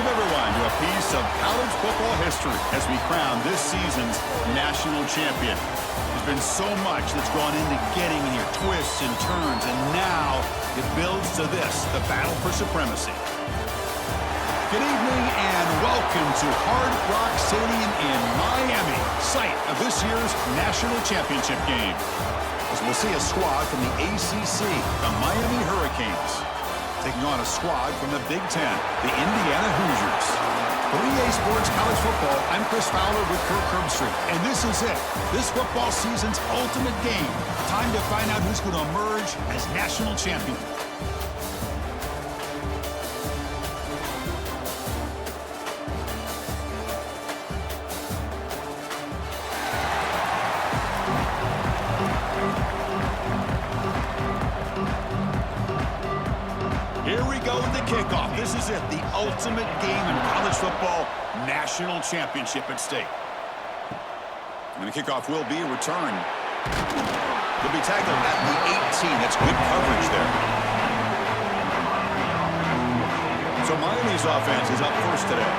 Welcome, everyone, to a piece of college football history as we crown this season's national champion. There's been so much that's gone into getting here, twists and turns, and now it builds to this, the battle for supremacy. Good evening and welcome to Hard Rock Stadium in Miami, site of this year's national championship game. As we'll see a squad from the ACC, the Miami Hurricanes, taking on a squad from the Big Ten, the Indiana Hoosiers. For EA Sports College Football, I'm Chris Fowler with Kirk Herbstreit, and this is it. This football season's ultimate game. Time to find out who's going to emerge as national champion. Here we go with the kickoff. This is it, the ultimate game in college football, national championship at stake. And the kickoff will be a return. They'll be tackled at the 18. That's good coverage there. So Miami's offense is up first today.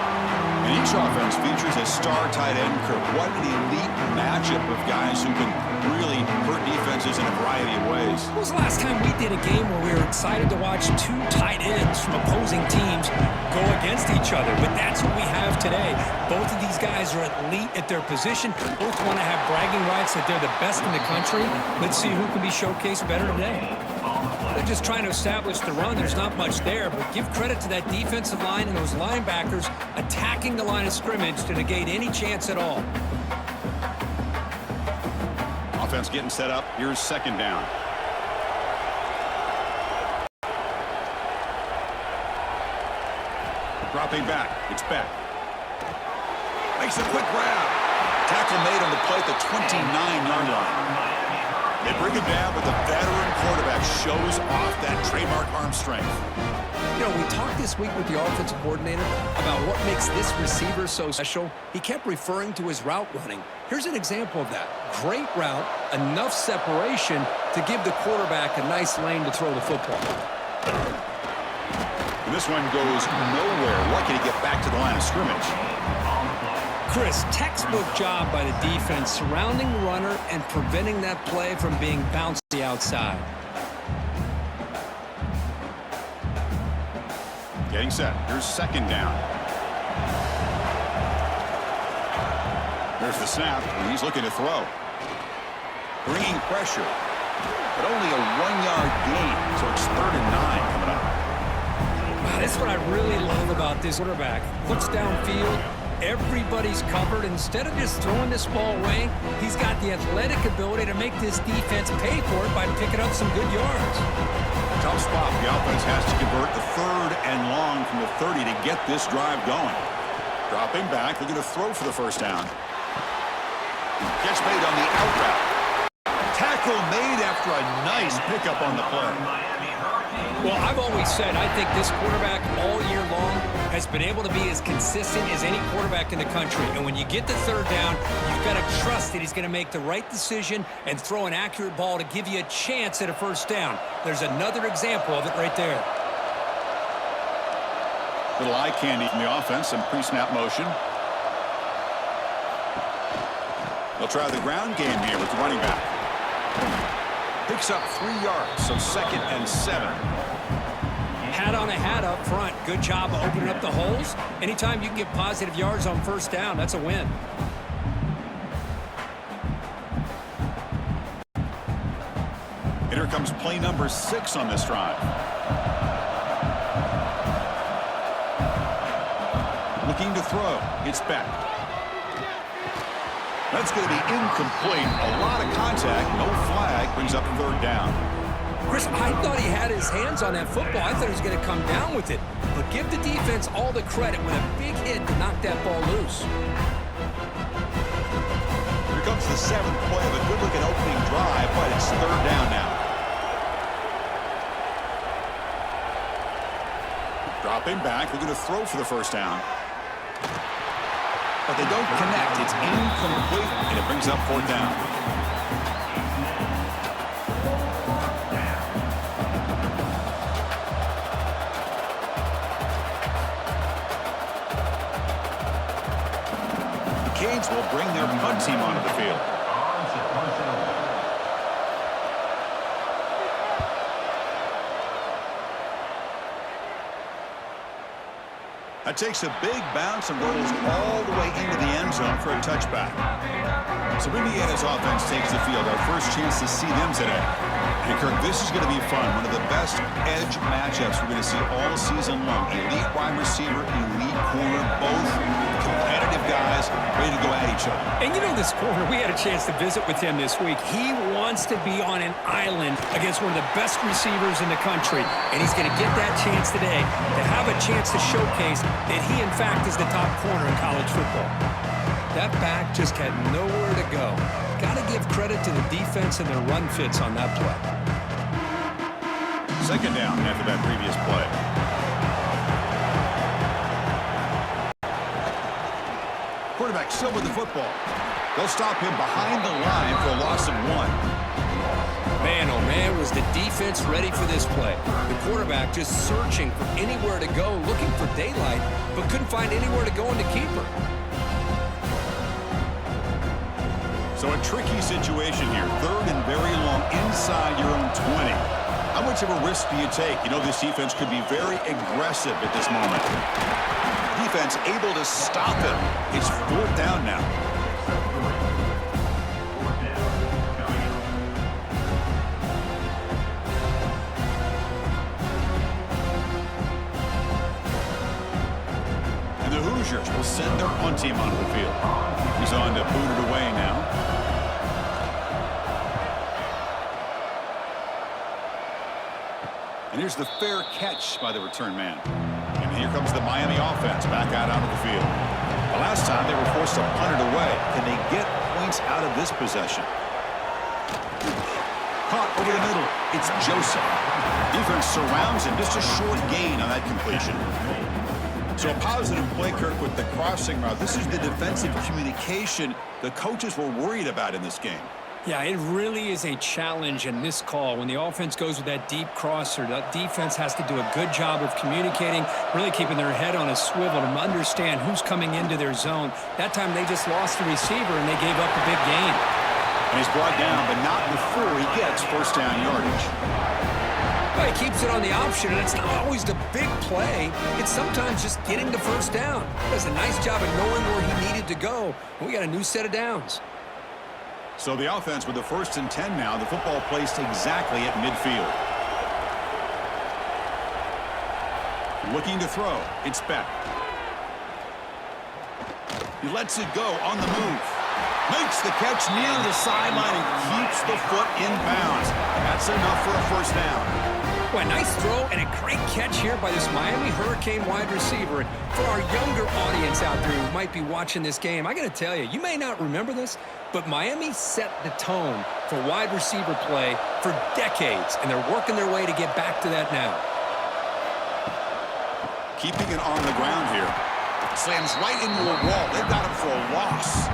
And each offense features a star tight end, Kirk. What an elite matchup of guys who can really hurt defenses in a variety of ways. When was the last time we did a game where we were excited to watch two tight ends from opposing teams go against each other? But that's what we have today. Both of these guys are elite at their position. Both want to have bragging rights that they're the best in the country. Let's see who can be showcased better today. They're just trying to establish the run. There's not much there, but give credit to that defensive line and those linebackers attacking the line of scrimmage to negate any chance at all. Offense getting set up. Here's second down. Dropping back. It's back. Makes a quick grab. Tackle made on the play at the 29-yard line. They bring it down, but the veteran quarterback shows off that trademark arm strength. You know, we talked this week with the offensive coordinator about what makes this receiver so special. He kept referring to his route running. Here's an example of that. Great route, enough separation to give the quarterback a nice lane to throw the football. And this one goes nowhere. Lucky to get back to the line of scrimmage. Chris, textbook job by the defense surrounding the runner and preventing that play from being bounced to the outside. Getting set. Here's second down. There's the snap, and he's looking to throw. Bringing pressure, but only a 1-yard gain, so it's 3rd and 9 coming up. Wow, that's what I really love about this quarterback. Looks downfield. Everybody's covered. Instead of just throwing this ball away, he's got the athletic ability to make this defense pay for it by picking up some good yards. Tough spot. The offense has to convert the 3rd and long from the 30 to get this drive going. Dropping back, looking to throw for the first down. Gets made on the out route. Tackle made after a nice pickup on the play. Well, I've always said I think this quarterback all year long has been able to be as consistent as any quarterback in the country. And when you get the 3rd down, you've got to trust that he's going to make the right decision and throw an accurate ball to give you a chance at a first down. There's another example of it right there. Little eye candy from the offense, some pre-snap motion. They'll try the ground game here with the running back. Picks up 3 yards, so 2nd and 7. Hat on a hat up front. Good job of opening up the holes. Anytime you can get positive yards on first down, that's a win. And here comes play number 6 on this drive. Looking to throw. It's back. That's going to be incomplete. A lot of contact. No flag. Brings up 3rd down. Chris, I thought he had his hands on that football. I thought he was going to come down with it. But give the defense all the credit with a big hit to knock that ball loose. Here comes the 7th play of a good-looking opening drive, but it's 3rd down now. Dropping back, looking to throw for the first down. But they don't connect. It's incomplete, and it brings up 4th down. run team onto the field. That takes a big bounce and rolls all the way into the end zone for a touchback. So Indiana's offense takes the field. Our first chance to see them today. And Kirk, this is going to be fun. One of the best edge matchups we're going to see all season long. Elite wide receiver, elite corner, both competitive guys ready to go at each other. And you know this corner, we had a chance to visit with him this week. He wants to be on an island against one of the best receivers in the country. And he's going to get that chance today to have a chance to showcase that he, in fact, is the top corner in college football. That back just had nowhere to go. Got to give credit to the defense and their run fits on that play. Second down after that previous play. Quarterback still with the football. They'll stop him behind the line for a loss of 1. Man, oh man, was the defense ready for this play. The quarterback just searching for anywhere to go, looking for daylight, but couldn't find anywhere to go in the keeper. So a tricky situation here. Third and very long inside your own 20. How much of a risk do you take? You know, this defense could be very aggressive at this moment. Defense able to stop him. It's fourth down now. And the Hoosiers will send their punt team onto the field. He's on to boot it away now. And here's the fair catch by the return man. And here comes the Miami offense back out onto the field. The last time they were forced to punt it away. Can they get points out of this possession? Caught over the middle. It's Joseph. Defense surrounds him. Just a short gain on that completion. So a positive play, Kirk, with the crossing route. This is the defensive communication the coaches were worried about in this game. Yeah, it really is a challenge in this call. When the offense goes with that deep crosser, that defense has to do a good job of communicating, really keeping their head on a swivel to understand who's coming into their zone. That time they just lost the receiver and they gave up a big gain. And he's brought down, but not before he gets first down yardage. Well, he keeps it on the option, and it's not always the big play. It's sometimes just getting the first down. He does a nice job of knowing where he needed to go. We got a new set of downs. So the offense with the 1st and 10 now, the football placed exactly at midfield. Looking to throw. It's Beck. He lets it go on the move. Makes the catch near the sideline and keeps the foot in bounds. That's enough for a first down. Well, a nice throw and a great catch here by this Miami Hurricane wide receiver. And for our younger audience out there who might be watching this game, I got to tell you, you may not remember this, but Miami set the tone for wide receiver play for decades, and they're working their way to get back to that now. Keeping it on the ground here. Slams right into a wall. They've got him for a loss.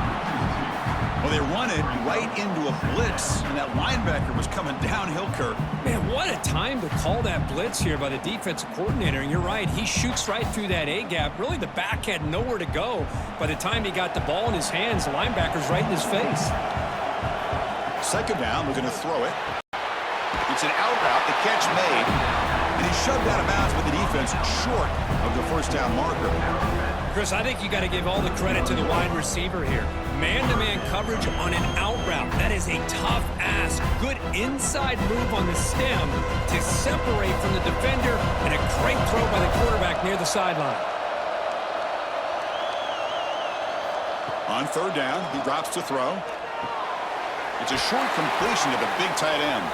Well, they run it right into a blitz, and that linebacker was coming downhill, Kirk. Man, what a time to call that blitz here by the defensive coordinator. And you're right, he shoots right through that A-gap. Really, the back had nowhere to go. By the time he got the ball in his hands, the linebacker's right in his face. Second down, we're going to throw it. It's an out route, the catch made. And he shoved out of bounds with the defense short of the first down marker. Chris, I think you got to give all the credit to the wide receiver here. Man-to-man coverage on an out route. That is a tough ask. Good inside move on the stem to separate from the defender, and a great throw by the quarterback near the sideline. On third down, he drops to throw. It's a short completion to the big tight end.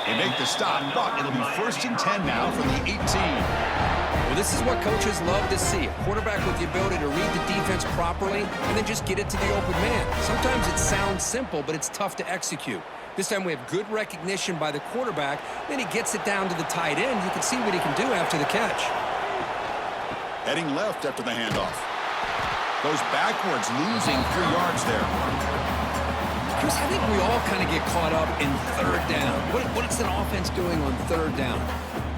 They make the stop, but it'll be 1st and 10 now from the 18. Well, this is what coaches love to see. A quarterback with the ability to read the defense properly and then just get it to the open man. Sometimes it sounds simple, but it's tough to execute. This time we have good recognition by the quarterback. Then he gets it down to the tight end. You can see what he can do after the catch. Heading left after the handoff. Goes backwards, losing 3 yards there. Chris, I think we all kind of get caught up in third down. What's an offense doing on third down?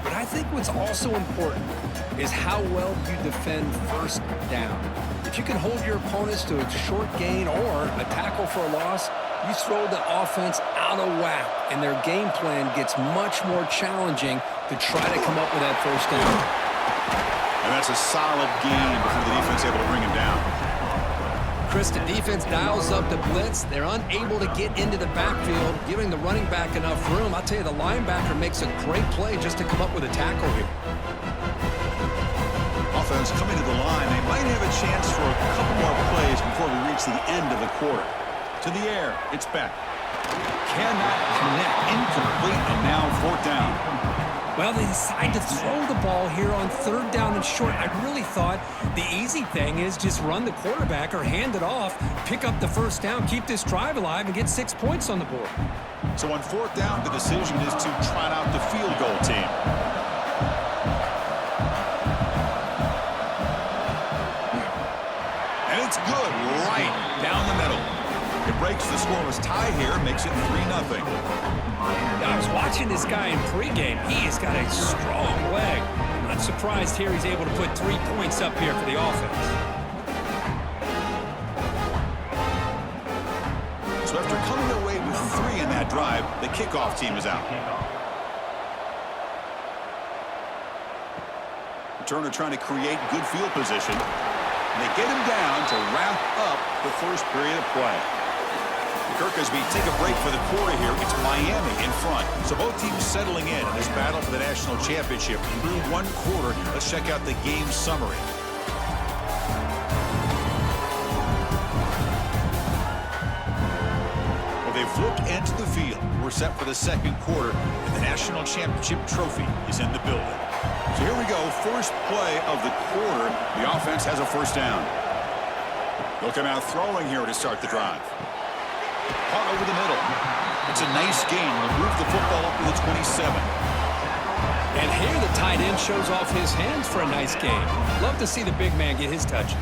But I think what's also important is how well you defend first down. If you can hold your opponents to a short gain or a tackle for a loss, you throw the offense out of whack, and their game plan gets much more challenging to try to come up with that first down. And that's a solid game before the defense able to bring him down. Chris, the defense dials up the blitz. They're unable to get into the backfield, giving the running back enough room. I'll tell you, the linebacker makes a great play just to come up with a tackle here. Offense coming to the line. They might have a chance for a couple more plays before we reach the end of the quarter. To the air, it's Beck. Cannot connect, incomplete, and now fourth down. Well, they decide to throw the ball here on third down and short. I really thought the easy thing is just run the quarterback or hand it off, pick up the first down, keep this drive alive, and get 6 points on the board. So on fourth down, the decision is to trot out the field goal team. And it's good right down the middle. It breaks the scoreless tie here, makes it 3-0. I was watching this guy in pregame. He has got a strong leg. I'm not surprised here he's able to put 3 points up here for the offense. So after coming away with 3 in that drive, the kickoff team is out. Turner trying to create good field position. And they get him down to wrap up the first period of play. Kirk, as we take a break for the quarter here, it's Miami in front. So both teams settling in this battle for the national championship through one quarter. Let's check out the game summary. Well, they've flipped into the field. We're set for the second quarter, and the national championship trophy is in the building. So here we go, first play of the quarter. The offense has a first down. They'll come out throwing here to start the drive. Caught over the middle. It's a nice gain. We'll move the football up to the 27. And here the tight end shows off his hands for a nice game. Love to see the big man get his touches.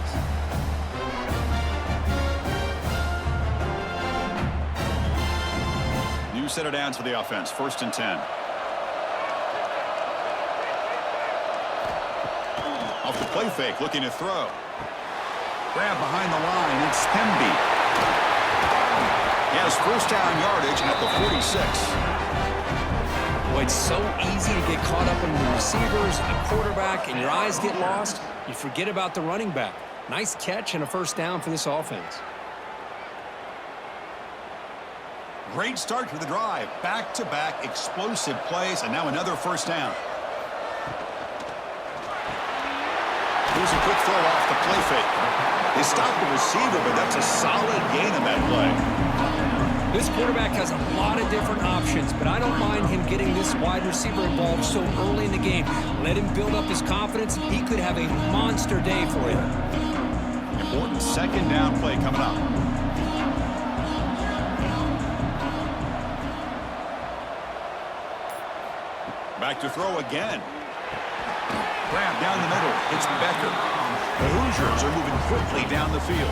New set of downs for the offense. 1st and 10. Off the play fake, looking to throw. Grab behind the line. It's Hemby. He has first down yardage at the 46. Boy, it's so easy to get caught up in the receivers, the quarterback, and your eyes get lost. You forget about the running back. Nice catch and a first down for this offense. Great start to the drive. Back-to-back explosive plays, and now another first down. Here's a quick throw off the play fake. They stopped the receiver, but that's a solid gain in that play. This quarterback has a lot of different options, but I don't mind him getting this wide receiver involved so early in the game. Let him build up his confidence. He could have a monster day for him. Important second down play coming up. Back to throw again. Grab down the middle. It's Becker. The Hoosiers are moving quickly down the field.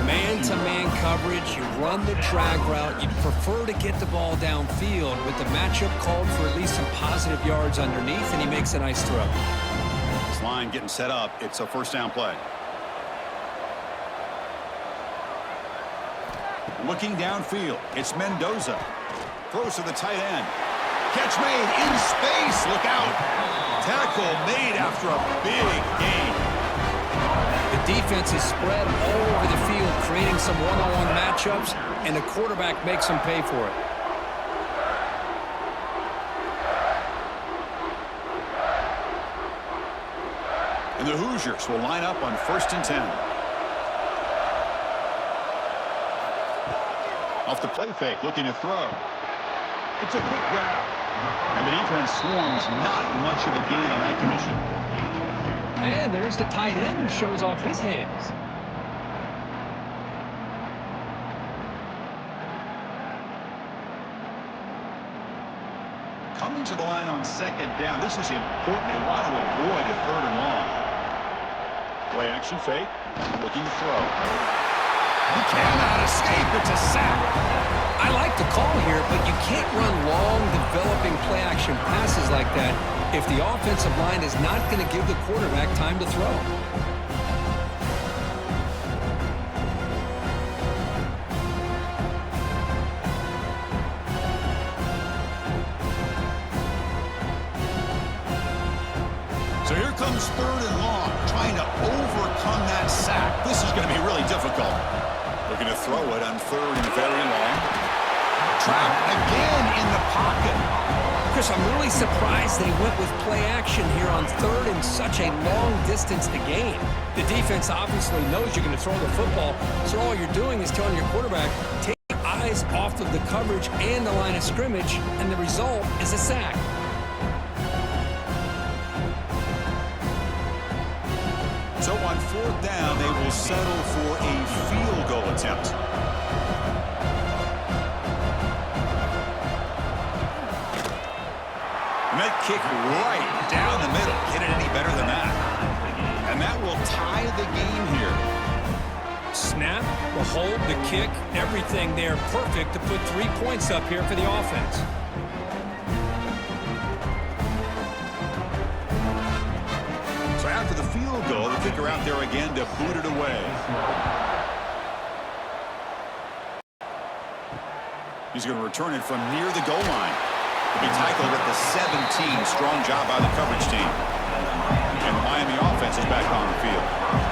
Man-to-man coverage, you run the drag route, you prefer to get the ball downfield, with the matchup called for at least some positive yards underneath, and he makes a nice throw. This line getting set up. It's a first down play. Looking downfield, it's Mendoza. Throws to the tight end. Catch made in space. Look out. Tackle made after a big gain. The defense is spread all over the field, creating some one-on-one matchups, and the quarterback makes them pay for it. And the Hoosiers will line up on 1st and 10. Off the play fake, looking to throw. It's a quick grab. And the defense swarms, not much of a gain on that commission. And there's the tight end who shows off his hands. Coming to the line on 2nd down. This is important. They want to avoid a 3rd and long. Play action fake. Looking to throw. He cannot escape. It's a sack. I like the call here, but you can't run long, developing play-action passes like that if the offensive line is not going to give the quarterback time to throw. So here comes 3rd and long, trying to overcome that sack. This is going to be really difficult. Looking to throw it on 3rd and very long. Trapped again in the pocket. Chris, I'm really surprised they went with play action here on 3rd and such a long distance to gain. The defense obviously knows you're going to throw the football, so all you're doing is telling your quarterback, take eyes off of the coverage and the line of scrimmage, and the result is a sack. So on 4th down, they will settle for a field goal attempt. And that kick right down the middle. Hit it any better than that. And that will tie the game here. Snap, the hold, the kick, everything there perfect to put 3 points up here for the offense. So after the field goal, the kicker out there again to boot it away. He's going to return it from near the goal line. He'll be tackled at the 17. Strong job by the coverage team. And the Miami offense is back on the field.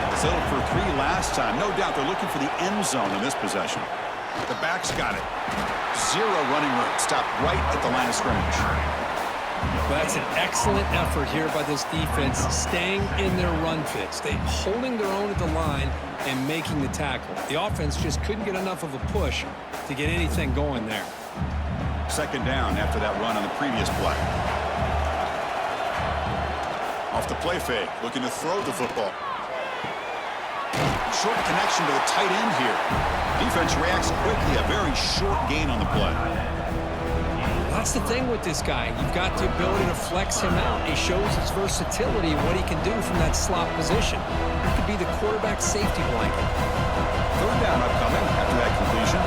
They settled for 3 last time. No doubt they're looking for the end zone in this possession. The back's got it. 0 running room. Stopped right at the line of scrimmage. Well, that's an excellent effort here by this defense, staying in their run fit, holding their own at the line and making the tackle. The offense just couldn't get enough of a push to get anything going there. 2nd down after that run on the previous play. Off the play fake, looking to throw the football. Short connection to the tight end here. Defense reacts quickly, a very short gain on the play. That's the thing with this guy. You've got the ability to flex him out. He shows his versatility and what he can do from that slot position. He could be the quarterback safety blanket. 3rd down upcoming after that completion.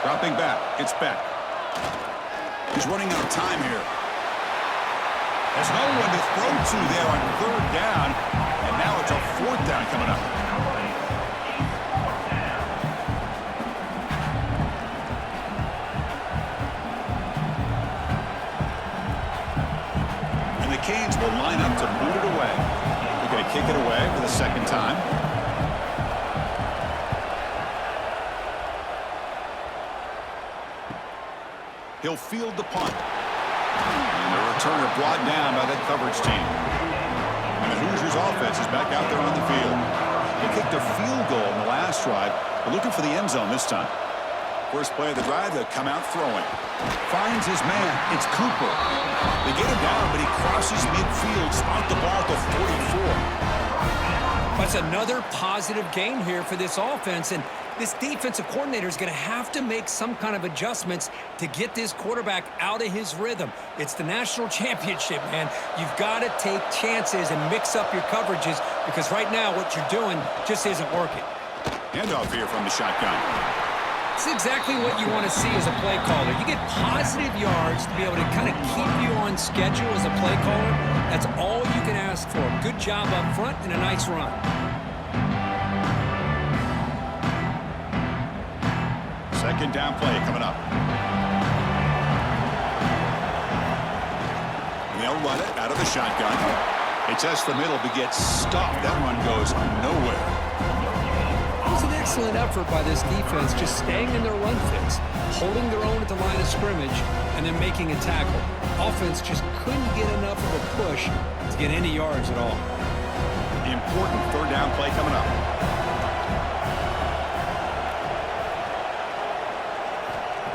Dropping back. It's back. He's running out of time here. There's no one to throw to there on 3rd down. And now it's a 4th down coming up. And the Canes will line up to boot it away. They're going to kick it away for the 2nd time. He'll field the punt. And the returner brought down by that coverage team. And the Hoosiers offense is back out there on the field. They kicked a field goal in the last drive. They're looking for the end zone this time. First play of the drive, they'll come out throwing. Finds his man. It's Cooper. They get him down, but he crosses midfield, spot the ball to 44. That's another positive gain here for this offense, and this defensive coordinator is going to have to make some kind of adjustments to get this quarterback out of his rhythm. It's the national championship, man. You've got to take chances and mix up your coverages because right now what you're doing just isn't working. Handoff here from the shotgun. It's exactly what you want to see as a play caller. You get positive yards to be able to kind of keep you on schedule as a play caller. That's all you can ask for. Good job up front and a nice run. Second down play coming up. They'll run it out of the shotgun. They test the middle but gets stuffed. That run goes nowhere. It was an excellent effort by this defense, just staying in their run fits, holding their own at the line of scrimmage, and then making a tackle. Offense just couldn't get enough of a push to get any yards at all. Important 3rd down play coming up.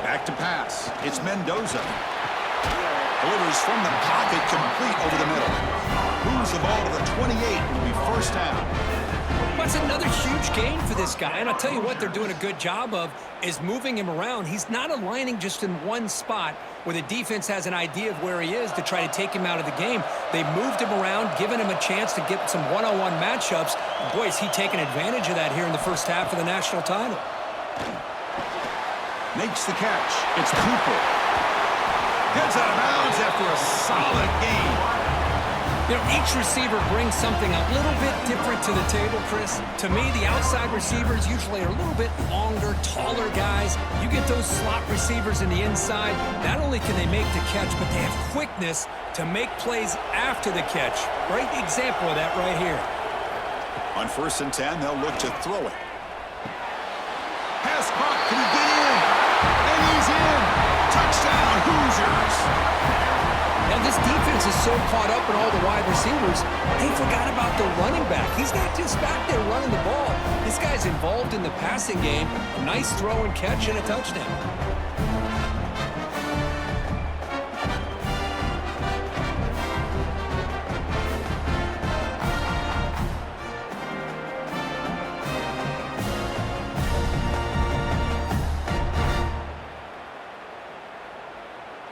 Back to pass. It's Mendoza. Delivers from the pocket, complete over the middle. Moves the ball to the 28. It'll be 1st down. That's another huge gain for this guy. And I'll tell you what they're doing a good job of is moving him around. He's not aligning just in one spot where the defense has an idea of where he is to try to take him out of the game. They moved him around, giving him a chance to get some one-on-one matchups. Boy, is he taking advantage of that here in the first half of the national title. Makes the catch. It's Cooper. Gets out of bounds after a solid game. You know, each receiver brings something a little bit different to the table, Chris. To me, the outside receivers usually are a little bit longer, taller guys. You get those slot receivers in the inside, not only can they make the catch, but they have quickness to make plays after the catch. Great example of that right here. On 1st and 10, they'll look to throw it. Pass caught. Can he get in? And he's in. Touchdown, Hoosiers. Now, this defense is so caught up in all the wide receivers, they forgot about the running back. He's not just back there running the ball. This guy's involved in the passing game. A nice throw and catch and a touchdown.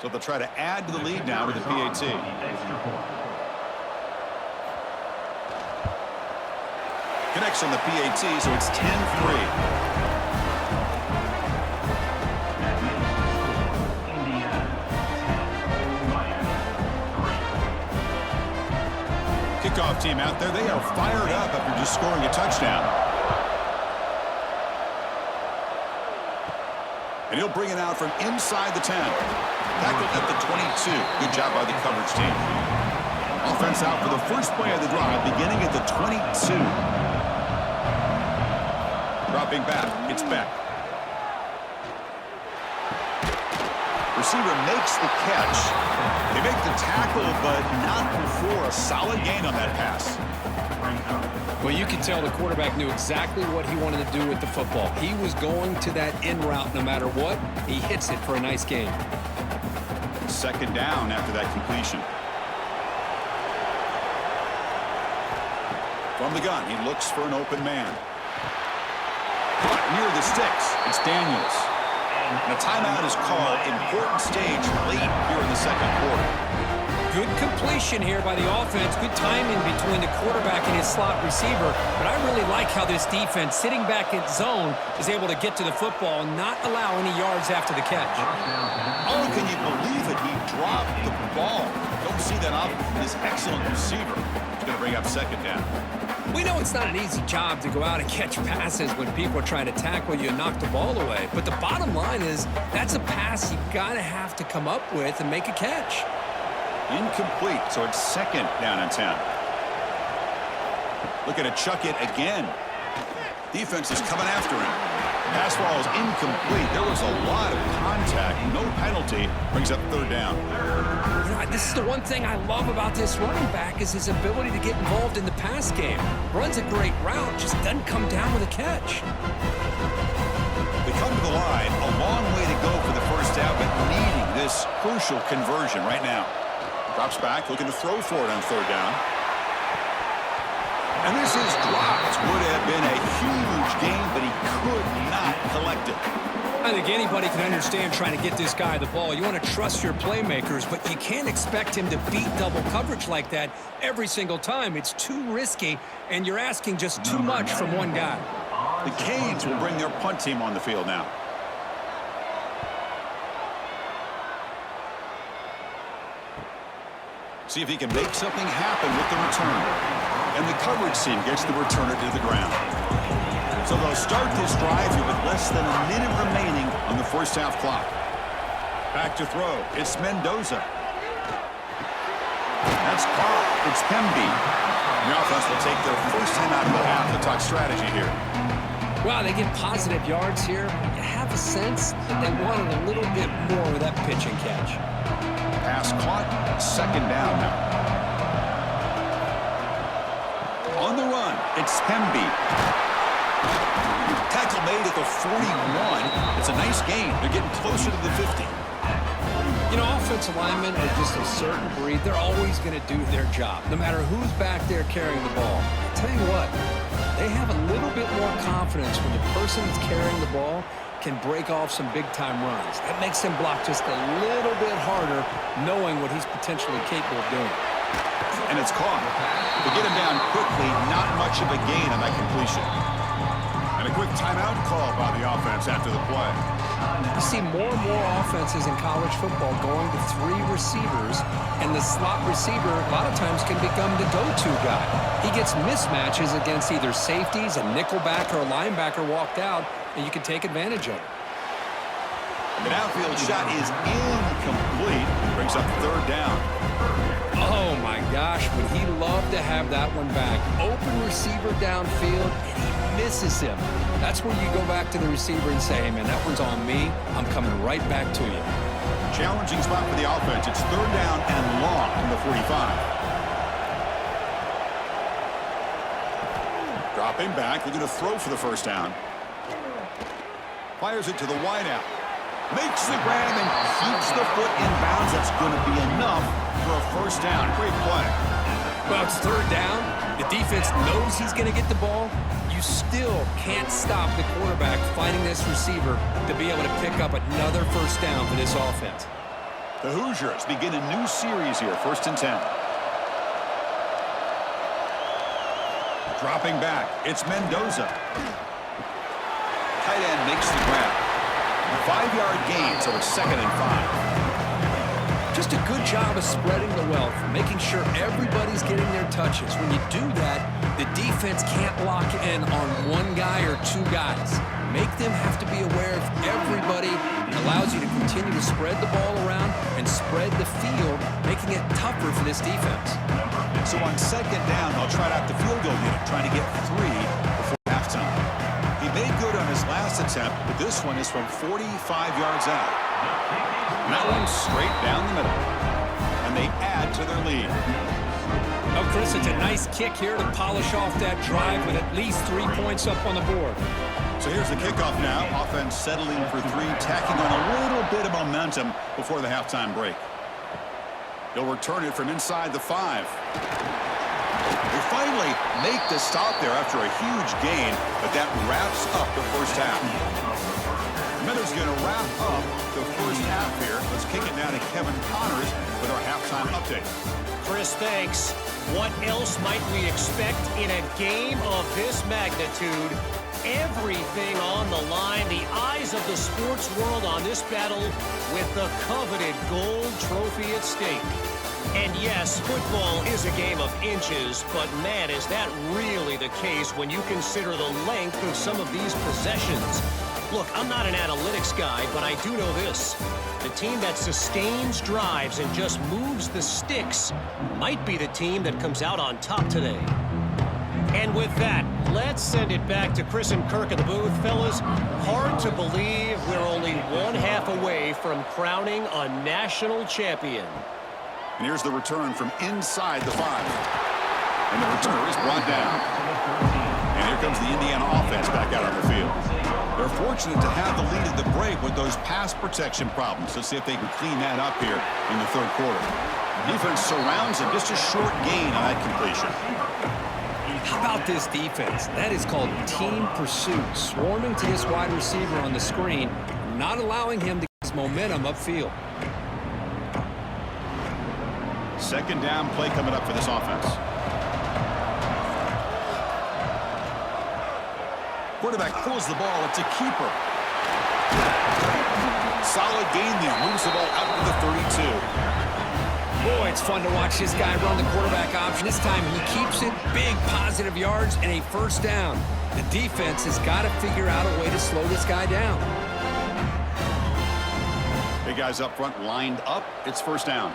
So they'll try to add to the lead now with the PAT. Connects on the PAT, so it's 10-3. Kickoff team out there. They are fired up after just scoring a touchdown. And he'll bring it out from inside the 10. Tackled at the 22. Good job by the coverage team. Offense out for the first play of the drive, beginning at the 22. Dropping back. It's back. Receiver makes the catch. They make the tackle, but not before a solid gain on that pass. Well, you can tell the quarterback knew exactly what he wanted to do with the football. He was going to that in route no matter what. He hits it for a nice gain. 2nd down after that completion. From the gun, he looks for an open man. Caught near the sticks. It's Daniels. And a timeout is called. Important stage late here in the 2nd quarter. Good completion here by the offense. Good timing between the quarterback and his slot receiver. But I really like how this defense, sitting back in zone, is able to get to the football and not allow any yards after the catch. Oh, can you believe it? He dropped the ball. Don't see that off this excellent receiver. He's going to bring up 2nd down. We know it's not an easy job to go out and catch passes when people are trying to tackle you and knock the ball away. But the bottom line is that's a pass you've got to have to come up with and make a catch. Incomplete, so it's 2nd down and 10. Looking to chuck it again. Defense is coming after him. Pass ball is incomplete. There was a lot of contact. No penalty. Brings up 3rd down. You know, this is the one thing I love about this running back is his ability to get involved in the pass game. Runs a great route, just doesn't come down with a catch. They come to the line. A long way to go for the first down, but needing this crucial conversion right now. Drops back, looking to throw for it on 3rd down. And this is dropped. Would have been a huge gain, but he could not collect it. I think anybody can understand trying to get this guy the ball. You want to trust your playmakers, but you can't expect him to beat double coverage like that every single time. It's too risky, and you're asking just too much from one guy. The Canes will bring their punt team on the field now. See if he can make something happen with the return. And the coverage team gets the returner to the ground. So they'll start this drive here with less than a minute remaining on the first half clock. Back to throw. It's Mendoza. That's caught. It's Pemby. The offense will take their first time out of the half to talk strategy here. Wow, they get positive yards here. You have a sense that they wanted a little bit more of that pitch and catch. Pass caught. 2nd down now. On the run, it's Pemby. Tackle made at the 41. It's a nice gain. They're getting closer to the 50. You know, offensive linemen are just a certain breed. They're always going to do their job, no matter who's back there carrying the ball. I'll tell you what, They have a little bit more confidence when the person that's carrying the ball can break off some big-time runs. That makes him block just a little bit harder, knowing what he's potentially capable of doing. And it's caught. To get him down quickly, not much of a gain on that completion. And a quick timeout call by the offense after the play. You see more and more offenses in college football going to 3 receivers, and the slot receiver a lot of times can become the go-to guy. He gets mismatches against either safeties, a nickelback, or a linebacker walked out, and you can take advantage of it. The downfield shot is incomplete. Brings up 3rd down. Oh, my gosh, would he love to have that one back. Open receiver downfield, and he misses him. That's where you go back to the receiver and say, hey, man, that one's on me. I'm coming right back to you. Challenging spot for the offense. It's 3rd down and long from the 45. Dropping back, looking to throw for the 1st down. Fires it to the wideout. Makes the grab and keeps the foot in bounds. That's going to be enough for a 1st down. Great play. Well, it's 3rd down. The defense knows he's going to get the ball. You still can't stop the quarterback finding this receiver to be able to pick up another 1st down for this offense. The Hoosiers begin a new series here. 1st and 10. Dropping back. It's Mendoza. Tight end makes the grab. 5-yard gain, so it's 2nd and 5. Just a good job of spreading the wealth, making sure everybody's getting their touches. When you do that, the defense can't lock in on 1 guy or 2 guys. Make them have to be aware of everybody. It allows you to continue to spread the ball around and spread the field, making it tougher for this defense. So on 2nd down, they'll try out the field goal unit, trying to get 3 before halftime. He made good on his last attempt, but this one is from 45 yards out. And that one's straight down the middle. And they add to their lead. Oh, Chris, it's a nice kick here to polish off that drive with at least 3 points up on the board. So here's the kickoff now. Offense settling for 3, tacking on a little bit of momentum before the halftime break. They'll return it from inside the 5. They finally make the stop there after a huge gain, but that wraps up the 1st half. Miller's going to wrap up the 1st half here. Let's kick it now to Kevin Connors with our halftime update. Chris, thanks. What else might we expect in a game of this magnitude? Everything on the line, the eyes of the sports world on this battle with the coveted gold trophy at stake. And yes, football is a game of inches, but man, is that really the case when you consider the length of some of these possessions. Look, I'm not an analytics guy, but I do know this. The team that sustains drives and just moves the sticks might be the team that comes out on top today. And with that, let's send it back to Chris and Kirk in the booth. Fellas, hard to believe we're only 1/2 away from crowning a national champion. And here's the return from inside the 5. And the returner is brought down. And here comes the Indiana offense back out on the field. They're fortunate to have the lead at the break with those pass protection problems. Let's see if they can clean that up here in the 3rd quarter. Defense surrounds him. Just a short gain on that completion. How about this defense? That is called team pursuit. Swarming to this wide receiver on the screen, not allowing him to get his momentum upfield. 2nd down play coming up for this offense. Quarterback pulls the ball. It's a keeper. Solid gain there. Moves the ball out to the 32. Boy, it's fun to watch this guy run the quarterback option. This time he keeps it. Big positive yards and a 1st down. The defense has got to figure out a way to slow this guy down. Big guys up front lined up. It's 1st down.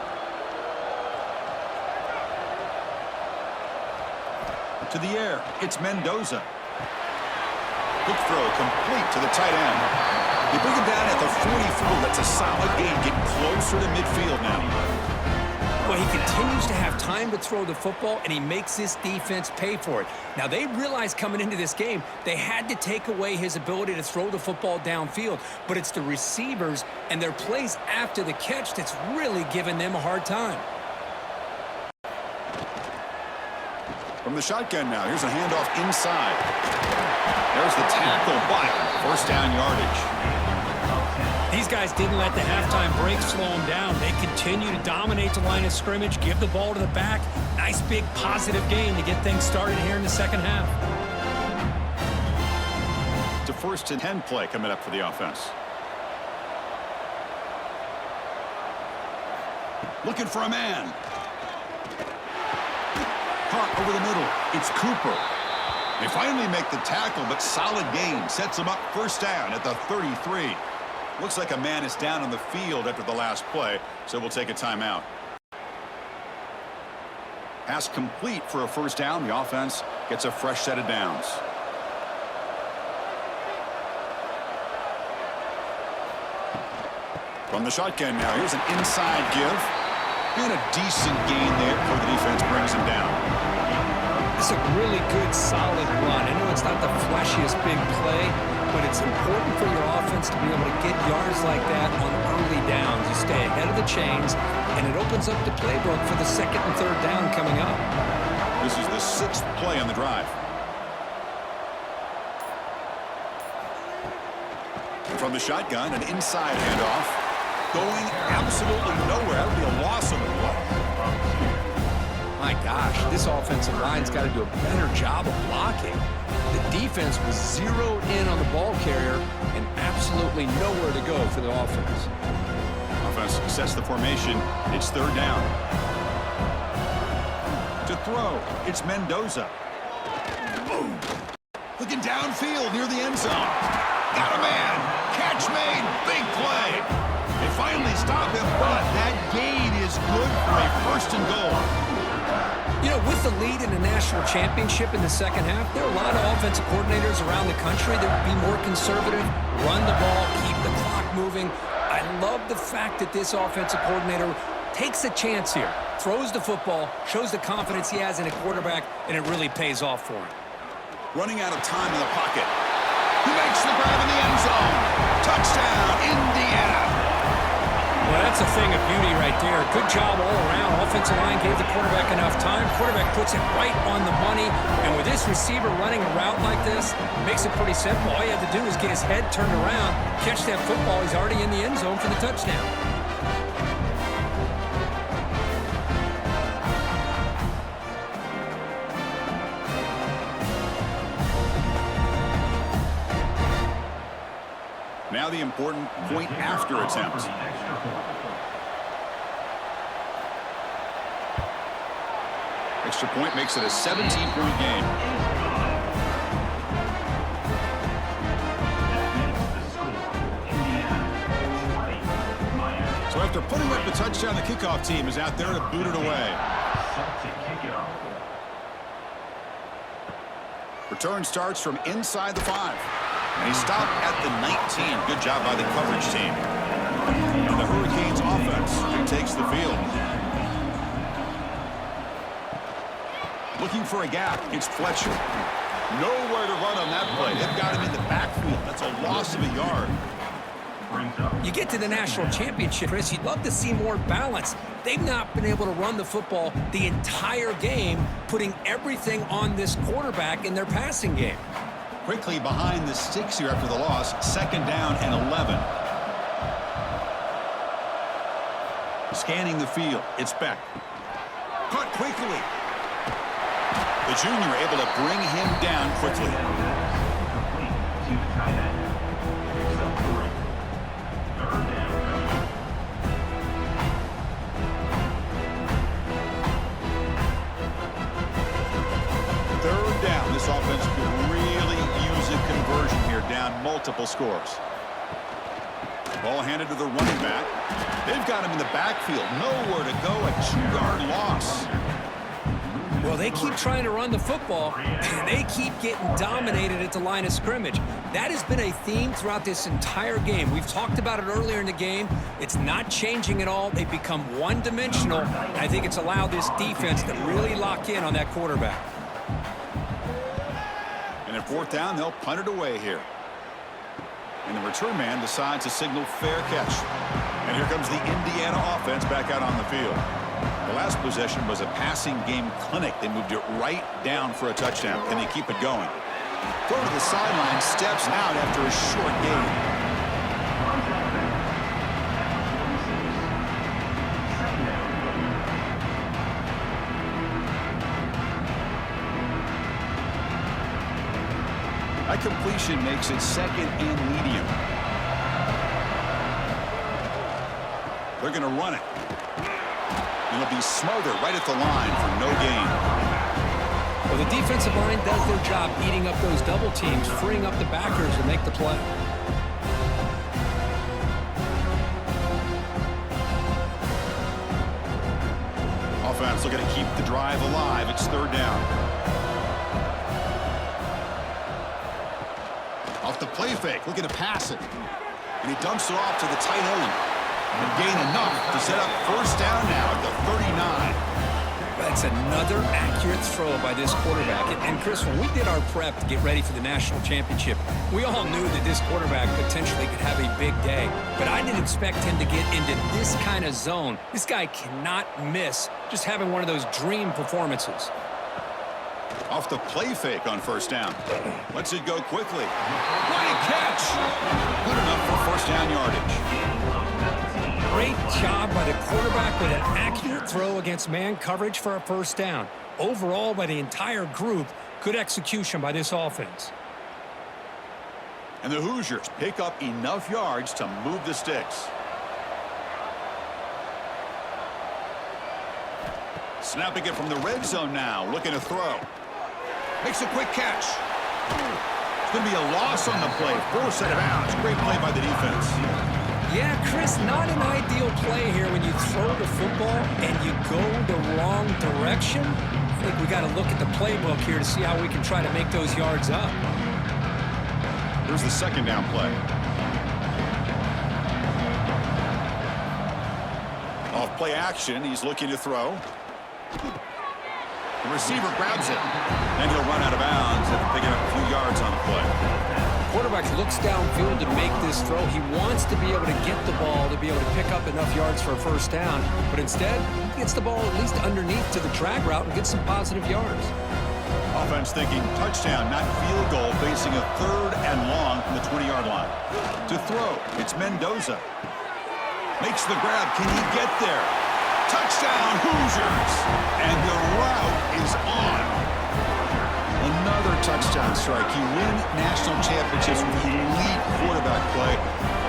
To the air. It's Mendoza. Quick throw complete to the tight end. They bring him down at the 44. That's a solid gain. Get closer to midfield now. Well, he continues to have time to throw the football, and he makes this defense pay for it. Now, they realized coming into this game they had to take away his ability to throw the football downfield, but it's the receivers and their plays after the catch that's really giving them a hard time. From the shotgun now, here's a handoff inside. There's the tackle, but first down yardage. These guys didn't let the halftime break slow them down. They continue to dominate the line of scrimmage, give the ball to the back. Nice big positive gain to get things started here in the second half. It's a 1st and 10 play coming up for the offense. Looking for a man. Caught over the middle. It's Cooper. They finally make the tackle, but solid gain sets them up first down at the 33. Looks like a man is down on the field after the last play, so we'll take a timeout. Pass complete for a first down. The offense gets a fresh set of downs. From the shotgun now, here's an inside give. And a decent gain there before the defense brings him down. It's a really good, solid run. I know it's not the flashiest big play, but it's important for your offense to be able to get yards like that on early downs. You stay ahead of the chains, and it opens up the playbook for the 2nd and 3rd down coming up. This is the 6th play on the drive. From the shotgun, an inside handoff. Going absolutely nowhere. That would be a loss on the play. My gosh, this offensive line's got to do a better job of blocking. The defense was zeroed in on the ball carrier and absolutely nowhere to go for the offense. Offense sets the formation. It's 3rd down. To throw, it's Mendoza. Boom. Looking downfield near the end zone. Got a man. Catch made. Big play. They finally stop him, but that gain is good for a 1st and goal. You know, with the lead in the national championship in the second half, there are a lot of offensive coordinators around the country that would be more conservative, run the ball, keep the clock moving. I love the fact that this offensive coordinator takes a chance here, throws the football, shows the confidence he has in a quarterback, and it really pays off for him. Running out of time in the pocket. He makes the grab in the end zone. Touchdown, Indiana. Well, that's a thing of beauty right there. Good job all around. Offensive line gave the quarterback enough time. Quarterback puts it right on the money. And with this receiver running a route like this, it makes it pretty simple. All you have to do is get his head turned around, catch that football. He's already in the end zone for the touchdown. Now the important point after attempt. Extra point makes it a 17-point game. So after putting up the touchdown, the kickoff team is out there to boot it away. Return starts from inside the 5. And he stopped at the 19. Good job by the coverage team. And the Hurricanes offense takes the field. Looking for a gap. It's Fletcher. Nowhere to run on that play. They've got him in the backfield. That's a loss of a yard. You get to the national championship, Chris, you'd love to see more balance. They've not been able to run the football the entire game, putting everything on this quarterback in their passing game. Quickly behind the sticks here after the loss. 2nd down and 11. Scanning the field. It's Beck. Caught quickly. The junior able to bring him down quickly. Third down. This offense could really use a conversion here, down multiple scores. Ball handed to the running back. They've got him in the backfield. Nowhere to go. A 2-yard loss. Well, they keep trying to run the football, and they keep getting dominated at the line of scrimmage. That has been a theme throughout this entire game. We've talked about it earlier in the game. It's not changing at all. They've become one-dimensional, and I think it's allowed this defense to really lock in on that quarterback. And at 4th down, they'll punt it away here. And the return man decides to signal fair catch. And here comes the Indiana offense back out on the field. The last possession was a passing game clinic. They moved it right down for a touchdown. Can they keep it going? Throw to the sideline, steps out after a short gain. That completion makes it second and medium. They're going to run it. It'll be smothered right at the line for no gain. Well, the defensive line does their job eating up those double teams, freeing up the backers to make the play. Offense looking to keep the drive alive. It's third down. Off the play fake, looking to pass it. And he dumps it off to the tight end. And gain enough to set up first down now at the 39. That's another accurate throw by this quarterback. And Chris, when we did our prep to get ready for the national championship, we all knew that this quarterback potentially could have a big day. But I didn't expect him to get into this kind of zone. This guy cannot miss just having one of those dream performances. Off the play fake on first down. Lets it go quickly. What a catch! Good enough for first down yardage. Great job by the quarterback with an accurate throw against man coverage for a first down. Overall, by the entire group, good execution by this offense. And the Hoosiers pick up enough yards to move the sticks. Snapping it from the red zone now, looking to throw. Makes a quick catch. It's going to be a loss on the play. Forced out of bounds. Great play by the defense. Yeah, Chris, not an ideal play here when you throw the football and you go the wrong direction. I think we got to look at the playbook here to see how we can try to make those yards up. Here's the second down play. Off play action, he's looking to throw. The receiver grabs it, and he'll run out of bounds after picking up a few yards on the play. Quarterback looks downfield to make this throw. He wants to be able to get the ball to be able to pick up enough yards for a first down, but instead, he gets the ball at least underneath to the drag route and gets some positive yards. Offense thinking touchdown, not field goal, facing a third and long from the 20-yard line. To throw, it's Mendoza. Makes the grab. Can he get there? Touchdown, Hoosiers! And the route is on. Another touchdown strike. You win national championships with elite quarterback play.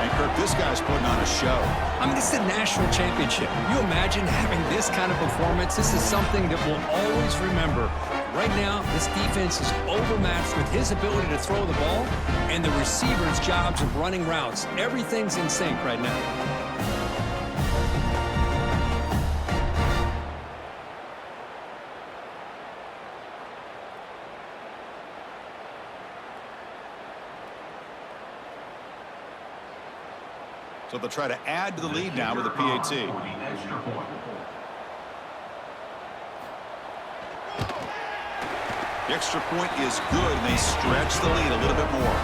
And Kirk, this guy's putting on a show. I mean, this is a national championship. You imagine having this kind of performance? This is something that we'll always remember. Right now, this defense is overmatched with his ability to throw the ball and the receivers' jobs of running routes. Everything's in sync right now. So they'll try to add to the lead now with a PAT. The extra point is good, and they stretch the lead a little bit more.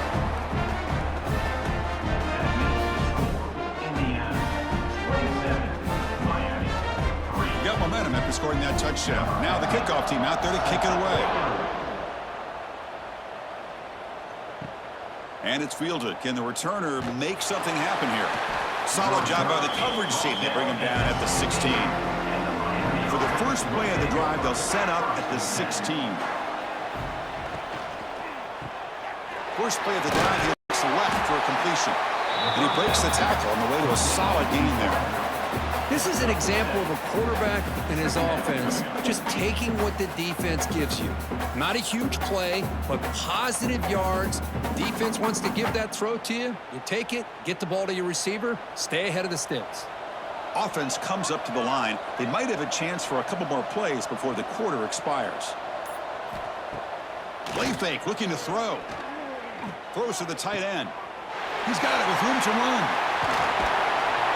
Got momentum after scoring that touchdown. Now the kickoff team out there to kick it away. And it's fielded. Can the returner make something happen here? Solid job by the coverage team. They bring him down at the 16. For the first play of the drive, they'll set up at the 16. First play of the drive, he looks left for a completion. And he breaks the tackle on the way to a solid gain there. This is an example of a quarterback and his offense just taking what the defense gives you. Not a huge play, but positive yards. Defense wants to give that throw to you. You take it, get the ball to your receiver, stay ahead of the sticks. Offense comes up to the line. They might have a chance for a couple more plays before the quarter expires. Play fake, looking to throw. Throws to the tight end. He's got it with room to run.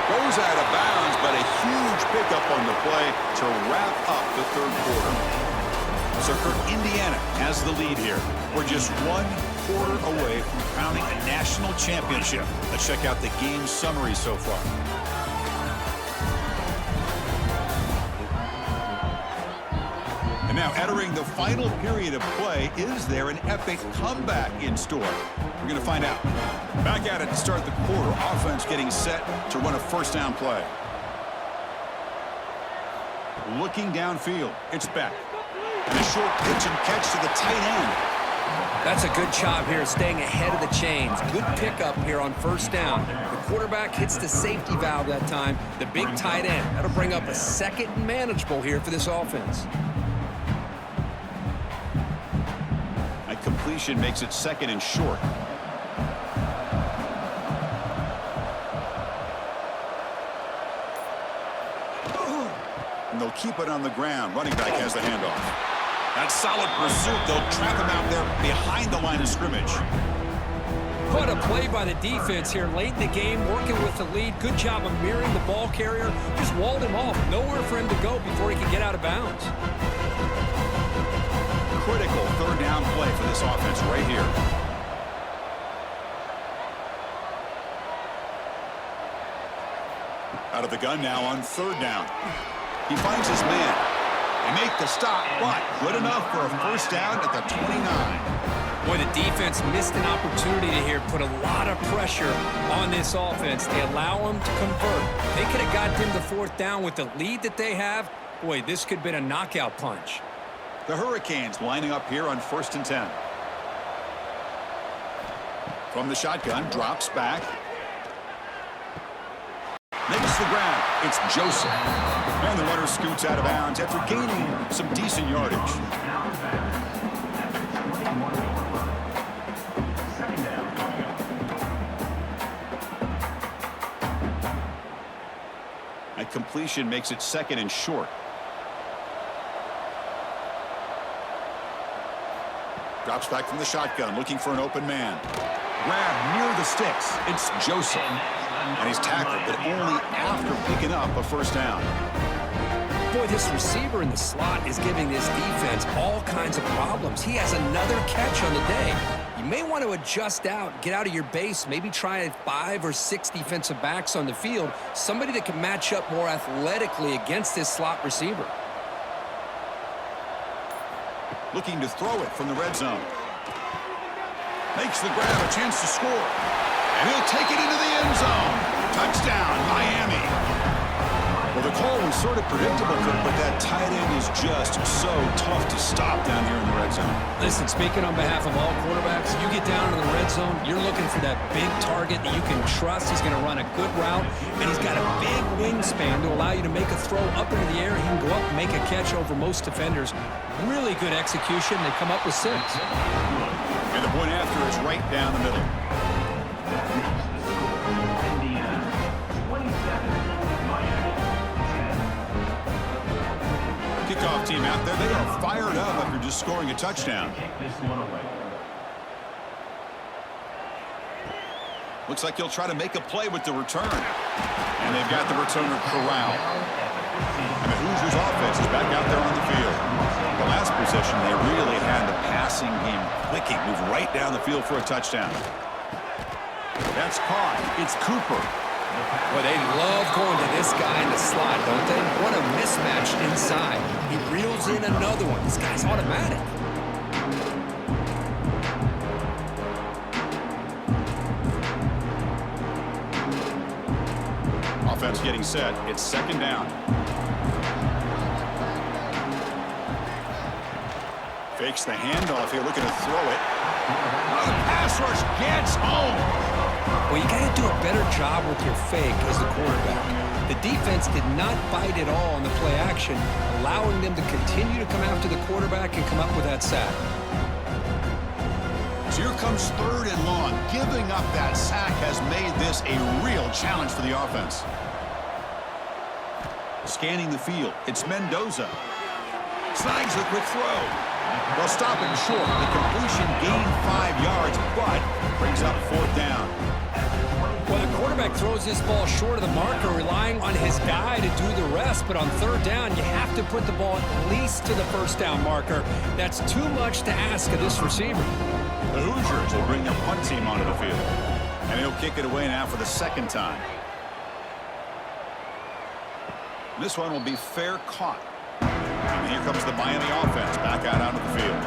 Goes out of bounds, but a huge pickup on the play to wrap up the third quarter. So Kirk, Indiana has the lead here. We're just 1 quarter away from crowning a national championship. Let's check out the game summary so far. now entering the final period of play, is there an epic comeback in store? We're going to find out. Back at it to start the quarter. Offense getting set to run a first down play. Looking downfield. It's Beck. And a short pitch and catch to the tight end. That's a good job here, staying ahead of the chains. Good pickup here on first down. The quarterback hits the safety valve that time. The big tight end. That'll bring up a second and manageable here for this offense. A completion makes it second and short. And they'll keep it on the ground. Running back has the handoff. That's solid pursuit. They'll trap him out there behind the line of scrimmage. What a play by the defense here late in the game, working with the lead. Good job of mirroring the ball carrier. Just walled him off. Nowhere for him to go before he could get out of bounds. Critical third down play for this offense right here. Out of the gun now on third down. He finds his man. They make the stop, but good enough for a first down at the 29. Boy, the defense missed an opportunity here, put a lot of pressure on this offense. They allow them to convert. They could have got them to fourth down with the lead that they have. Boy, this could have been a knockout punch. The Hurricanes lining up here on 1st and 10. From the shotgun, drops back. Makes the grab. It's Joseph. And the runner scoots out of bounds after gaining some decent yardage. A completion makes it second and short. Drops back from the shotgun, looking for an open man. Grab near the sticks. It's Joseph. And he's tackled, but only after picking up a first down. Boy, this receiver in the slot is giving this defense all kinds of problems. He has another catch on the day. You may want to adjust out, get out of your base, maybe try 5 or 6 defensive backs on the field, somebody that can match up more athletically against this slot receiver. Looking to throw it from the red zone. Makes the grab, a chance to score. And he'll take it into the end zone. Touchdown, Miami. Well, the call was sort of predictable, but that tight end is just so tough to stop down here in the red zone. Listen, speaking on behalf of all quarterbacks, you get down to the red zone, you're looking for that big target that you can trust. He's going to run a good route, and he's got a big wingspan to allow you to make a throw up into the air. He can go up and make a catch over most defenders. Really good execution. They come up with 6. And the point after is right down the middle. Kickoff team out there. They are fired up after just scoring a touchdown. Looks like he'll try to make a play with the return. And they've got the returner corralled. And the Hoosiers offense is back out there on the field. The last possession, they really had the passing game clicking. Move right down the field for a touchdown. That's caught. It's Cooper. Well, they love going to this guy in the slot, don't they? What a mismatch inside. He reels in another one. This guy's automatic. Offense getting set. It's second down. Fakes the handoff here, looking to throw it. The pass rush gets home. Well, you got to do a better job with your fake as the quarterback. The defense did not bite at all on the play action, allowing them to continue to come after the quarterback and come up with that sack. So here comes third and long. Giving up that sack has made this a real challenge for the offense. Scanning the field, it's Mendoza. Snags the quick throw. They'll stop him short. The completion gained 5 yards, but brings up fourth down. Well, the quarterback throws this ball short of the marker, relying on his guy to do the rest. But on third down, you have to put the ball at least to the first down marker. That's too much to ask of this receiver. The Hoosiers will bring their punt team onto the field. And he'll kick it away now for the second time. This one will be fair caught. And here comes the Miami offense back out onto the field.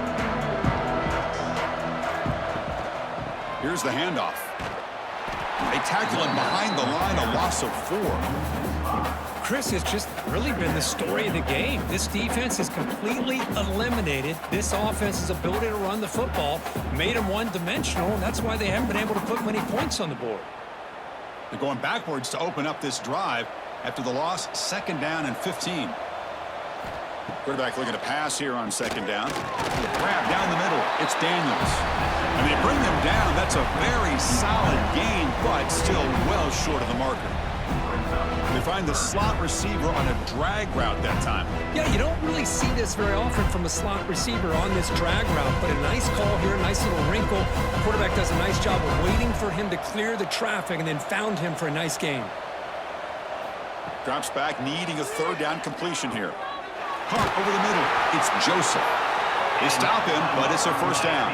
Here's the handoff. They tackle him behind the line, a loss of 4. Chris, has just really been the story of the game. This defense has completely eliminated this offense's ability to run the football, made them one-dimensional, and that's why they haven't been able to put many points on the board. They're going backwards to open up this drive after the loss, 2nd down and 15. Quarterback looking to pass here on 2nd down. Grab down the middle. It's Daniels. And they bring them down. That's a very solid gain, but still well short of the marker. They find the slot receiver on a drag route that time. Yeah, you don't really see this very often from a slot receiver on this drag route, but a nice call here, a nice little wrinkle. The quarterback does a nice job of waiting for him to clear the traffic and then found him for a nice gain. Drops back, needing a 3rd down completion here. Hart over the middle. It's Joseph. They stop him, but it's a 1st down.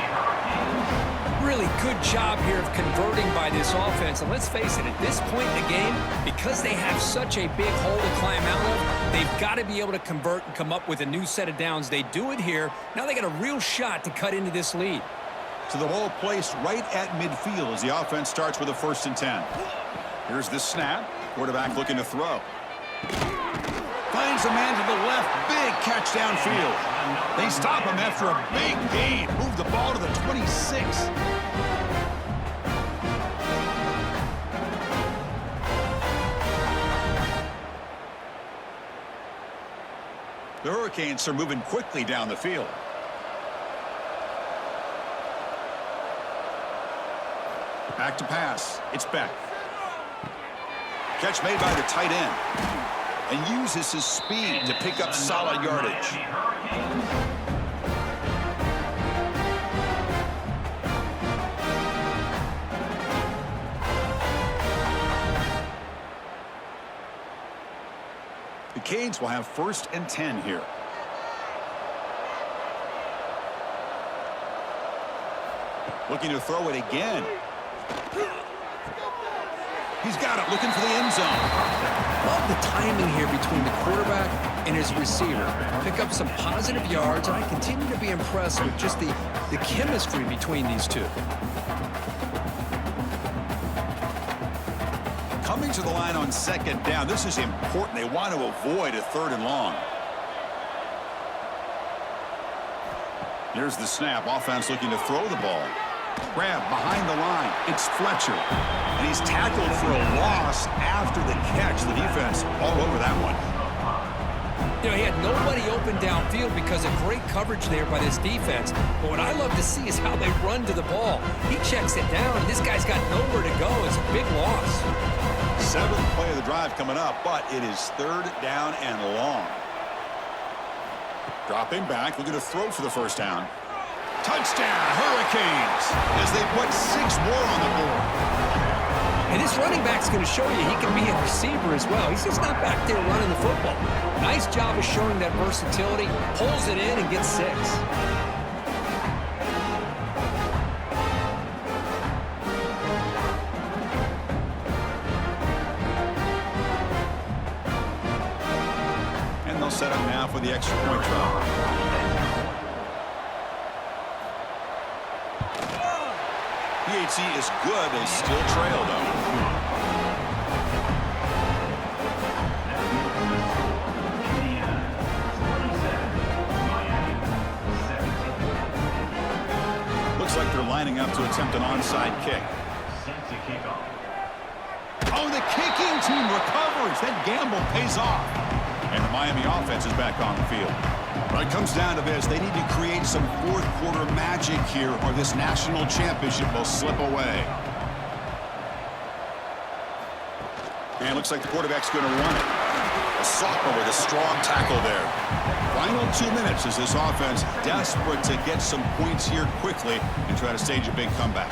Really good job here of converting by this offense. And let's face it, at this point in the game, because they have such a big hole to climb out of, they've got to be able to convert and come up with a new set of downs. They do it here. Now they got a real shot to cut into this lead. So the ball placed right at midfield as the offense starts with a 1st and 10. Here's the snap. Quarterback looking to throw. Finds a man to the left. Big catch downfield. They stop him after a big gain. Move the ball to the 26. The Hurricanes are moving quickly down the field. Back to pass. It's Beck. Catch made by the tight end. And uses his speed to pick up solid yardage. The Canes will have 1st and 10 here. Looking to throw it again. He's got it, looking for the end zone. Love the timing here between the quarterback and his receiver. Pick up some positive yards, and I continue to be impressed with just the chemistry between these two. Coming to the line on 2nd down. This is important. They want to avoid a 3rd and long. Here's the snap. Offense looking to throw the ball. Grab behind the line. It's Fletcher. And he's tackled for a loss after the catch. The defense all over that one. You know, he had nobody open downfield because of great coverage there by this defense. But what I love to see is how they run to the ball. He checks it down, and this guy's got nowhere to go. It's a big loss. 7th play of the drive coming up, but it is 3rd down and long. Dropping back, looking to throw for the 1st down. Touchdown, Hurricanes, as they put 6 more on the board. And this running back's going to show you he can be a receiver as well. He's just not back there running the football. Nice job of showing that versatility. Pulls it in and gets 6. And they'll set up now for the extra point try. PHC is good. They still trail, though. Looks like they're lining up to attempt an onside kick. Oh, the kicking team recovers. That gamble pays off. And the Miami offense is back on the field. But it comes down to this. They need to create some 4th quarter magic here or this national championship will slip away. And it looks like the quarterback's going to run it. A sophomore with a strong tackle there. Final 2 minutes as this offense desperate to get some points here quickly and try to stage a big comeback.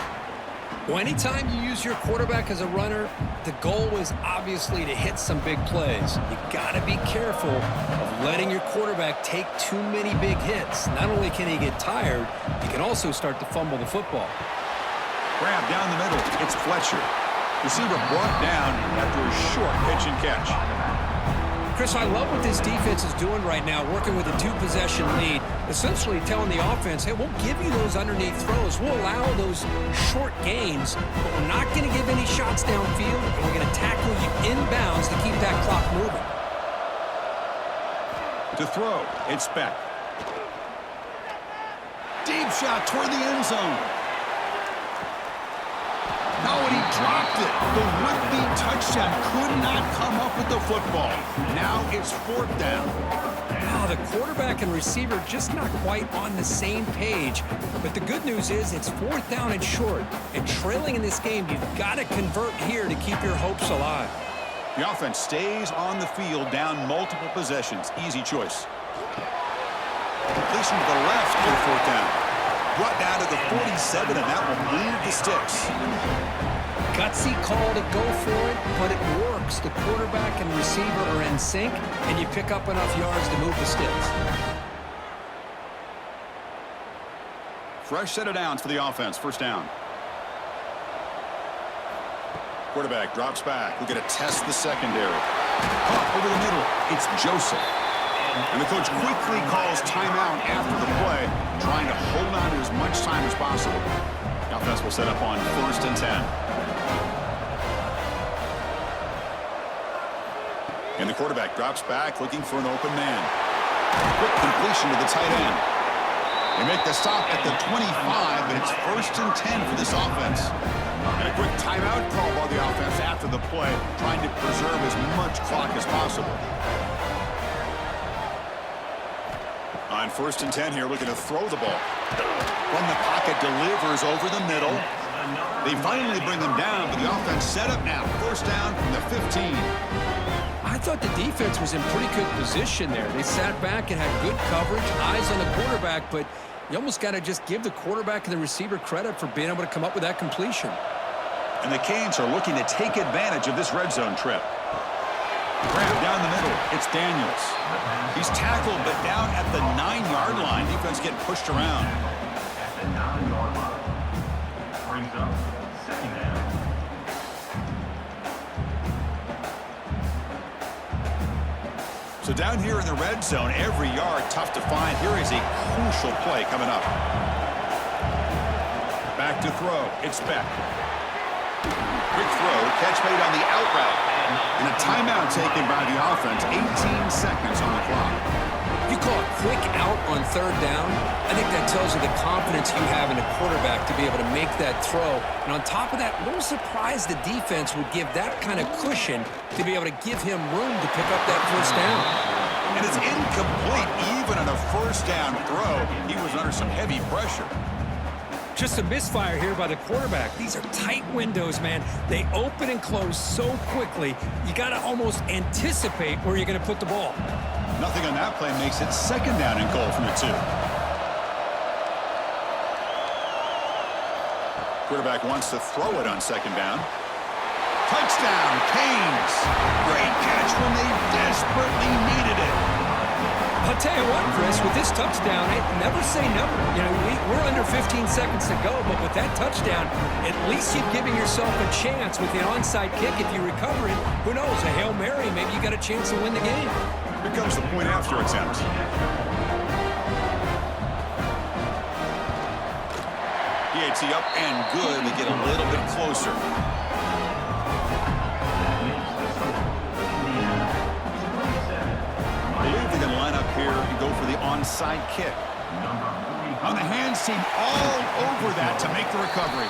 Well, anytime you use your quarterback as a runner, the goal is obviously to hit some big plays. You got to be careful of letting your quarterback take too many big hits. Not only can he get tired, he can also start to fumble the football. Grab down the middle. It's Fletcher. Receiver brought down after a short pitch and catch. Chris, I love what this defense is doing right now, working with a two-possession lead, essentially telling the offense, hey, we'll give you those underneath throws. We'll allow those short gains, but we're not going to give any shots downfield, and we're going to tackle you inbounds to keep that clock moving. To throw, it's Beck. Deep shot toward the end zone. Oh, and he dropped it. The would-be touchdown could not come up with the football. Now it's 4th down. Wow, the quarterback and receiver just not quite on the same page. But the good news is it's 4th down and short. And trailing in this game, you've got to convert here to keep your hopes alive. The offense stays on the field down multiple possessions. Easy choice. Completion to the left for the 4th down. Brought down to the 47, and that will move the sticks. Gutsy call to go for it, but it works. The quarterback and receiver are in sync, and you pick up enough yards to move the sticks. Fresh set of downs for the offense. 1st down. Quarterback drops back. We're going to test the secondary. Caught over the middle. It's Joseph. And the coach quickly calls timeout after the play, trying to hold on to as much time as possible. The offense will set up on 1st and 10. And the quarterback drops back, looking for an open man. Quick completion to the tight end. They make the stop at the 25, but it's 1st and 10 for this offense. And a quick timeout call by the offense after the play, trying to preserve as much clock as possible. On 1st and 10 here, looking to throw the ball. From the pocket, delivers over the middle. They finally bring him down, but the offense set up now. 1st down from the 15. I thought the defense was in pretty good position there. They sat back and had good coverage, eyes on the quarterback, but you almost got to just give the quarterback and the receiver credit for being able to come up with that completion. And the Canes are looking to take advantage of this red zone trip. Grab down the middle. It's Daniels. He's tackled, but down at the 9-yard line. Defense getting pushed around. At the 9-yard line. Brings up 2nd down. So down here in the red zone, every yard tough to find. Here is a crucial play coming up. Back to throw. It's Beck. Quick throw. Catch made on the out route. And a timeout taken by the offense. 18 seconds on the clock. You call it quick out on 3rd down. I think that tells you the confidence you have in a quarterback to be able to make that throw. And on top of that, a little surprised the defense would give that kind of cushion to be able to give him room to pick up that 1st down. And it's incomplete even on a 1st down throw. He was under some heavy pressure. Just a misfire here by the quarterback. These are tight windows, man. They open and close so quickly, you got to almost anticipate where you're going to put the ball. Nothing on that play makes it 2nd down and goal from the 2. Quarterback wants to throw it on 2nd down. Touchdown, Canes. Great catch when they desperately needed it. I'll tell you what, Chris, with this touchdown, never say never. You know, we're under 15 seconds to go, but with that touchdown, at least you're giving yourself a chance with the onside kick. If you recover it, who knows, a Hail Mary, maybe you got a chance to win the game. Here comes the point after attempt. PAT up and good. They get a little bit closer. I believe they're going to line up here and go for the onside kick. On the hands team all over that to make the recovery.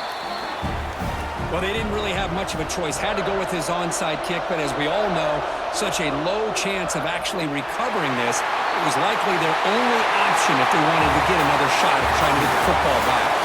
Well, they didn't really have much of a choice. Had to go with his onside kick, but as we all know, such a low chance of actually recovering this. It was likely their only option if they wanted to get another shot at trying to get the football back.